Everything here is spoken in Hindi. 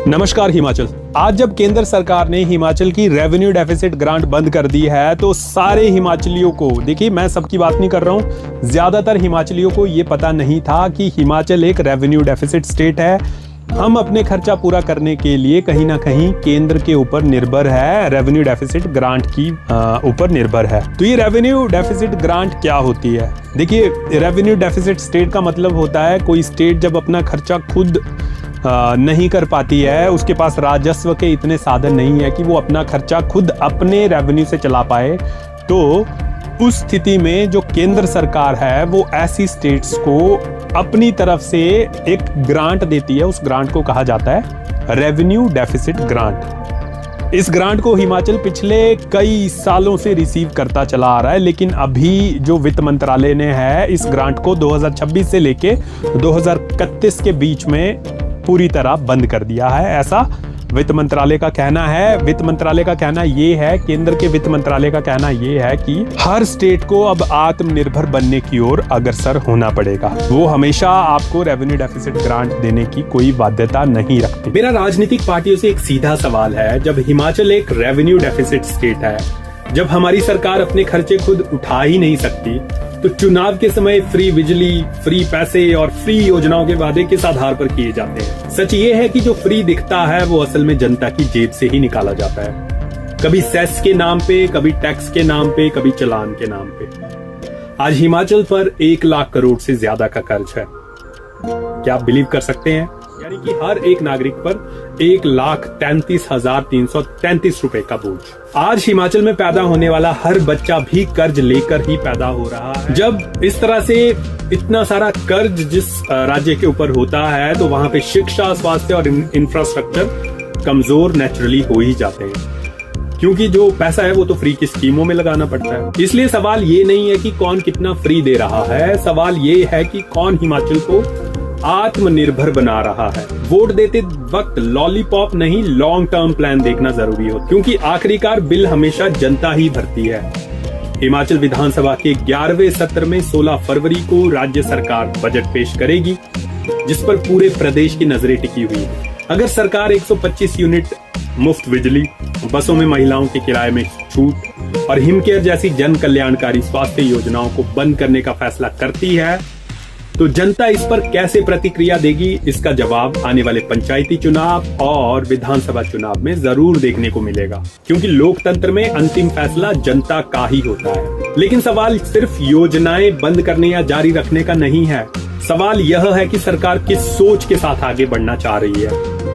नमस्कार हिमाचल। आज जब केंद्र सरकार ने हिमाचल की रेवेन्यू डेफिसिट ग्रांट बंद कर दी है तो सारे हिमाचलियों को, देखिए मैं सबकी बात नहीं कर रहा हूँ, ज्यादातर हिमाचलियों को ये पता नहीं था कि हिमाचल एक रेवेन्यू डेफिसिट स्टेट है। हम अपने खर्चा पूरा करने के लिए कहीं ना कहीं केंद्र के ऊपर निर्भर है, रेवेन्यू डेफिसिट ग्रांट की ऊपर निर्भर है। तो ये रेवेन्यू डेफिसिट ग्रांट क्या होती है? देखिए, रेवेन्यू डेफिसिट स्टेट का मतलब होता है कोई स्टेट जब अपना खर्चा खुद नहीं कर पाती है, उसके पास राजस्व के इतने साधन नहीं है कि वो अपना खर्चा खुद अपने रेवेन्यू से चला पाए, तो उस स्थिति में जो केंद्र सरकार है वो ऐसी स्टेट्स को अपनी तरफ से एक ग्रांट देती है। उस ग्रांट को कहा जाता है रेवेन्यू डेफिसिट ग्रांट। इस ग्रांट को हिमाचल पिछले कई सालों से रिसीव करता चला आ रहा है, लेकिन अभी जो वित्त मंत्रालय ने है इस ग्रांट को 2026 से लेके 2031 के बीच में पूरी तरह बंद कर दिया है, ऐसा वित्त मंत्रालय का कहना है। वित्त मंत्रालय का कहना ये है, केंद्र के वित्त मंत्रालय का कहना ये है कि हर स्टेट को अब आत्मनिर्भर बनने की ओर अग्रसर होना पड़ेगा। वो हमेशा आपको रेवेन्यू डेफिसिट ग्रांट देने की कोई बाध्यता नहीं रखती। मेरा राजनीतिक पार्टियों से एक सीधा सवाल है, जब हिमाचल एक रेवेन्यू डेफिसिट स्टेट है, जब हमारी सरकार अपने खर्चे खुद उठा ही नहीं सकती, तो चुनाव के समय फ्री बिजली, फ्री पैसे और फ्री योजनाओं के वादे किस आधार पर किए जाते हैं? सच ये है कि जो फ्री दिखता है वो असल में जनता की जेब से ही निकाला जाता है, कभी सेस के नाम पे, कभी टैक्स के नाम पे, कभी चालान के नाम पे। आज हिमाचल पर 1 लाख करोड़ से ज्यादा का कर्ज है। क्या आप बिलीव कर सकते हैं? यानी कि हर एक नागरिक पर 1,33,333 रुपए का बोझ। आज हिमाचल में पैदा होने वाला हर बच्चा भी कर्ज लेकर ही पैदा हो रहा है। जब इस तरह से इतना सारा कर्ज जिस राज्य के ऊपर होता है तो वहां पे शिक्षा, स्वास्थ्य और इंफ्रास्ट्रक्चर कमजोर नेचुरली हो ही जाते हैं, क्योंकि जो पैसा है वो तो फ्री की स्कीमों में लगाना पड़ता है। इसलिए सवाल ये नहीं है कि कौन कितना फ्री दे रहा है, सवाल ये है कि कौन हिमाचल को आत्मनिर्भर बना रहा है। वोट देते वक्त लॉलीपॉप नहीं, लॉन्ग टर्म प्लान देखना जरूरी हो, क्योंकि आखिरकार बिल हमेशा जनता ही भरती है। हिमाचल विधानसभा के 11वें सत्र में 16 फरवरी को राज्य सरकार बजट पेश करेगी, जिस पर पूरे प्रदेश की नजरें टिकी हुई है। अगर सरकार 125 यूनिट मुफ्त बिजली, बसों में महिलाओं के किराए में छूट और हिमकेयर जैसी जन कल्याणकारी स्वास्थ्य योजनाओं को बंद करने का फैसला करती है, तो जनता इस पर कैसे प्रतिक्रिया देगी, इसका जवाब आने वाले पंचायती चुनाव और विधानसभा चुनाव में जरूर देखने को मिलेगा, क्योंकि लोकतंत्र में अंतिम फैसला जनता का ही होता है। लेकिन सवाल सिर्फ योजनाएं बंद करने या जारी रखने का नहीं है, सवाल यह है कि सरकार किस सोच के साथ आगे बढ़ना चाह रही है।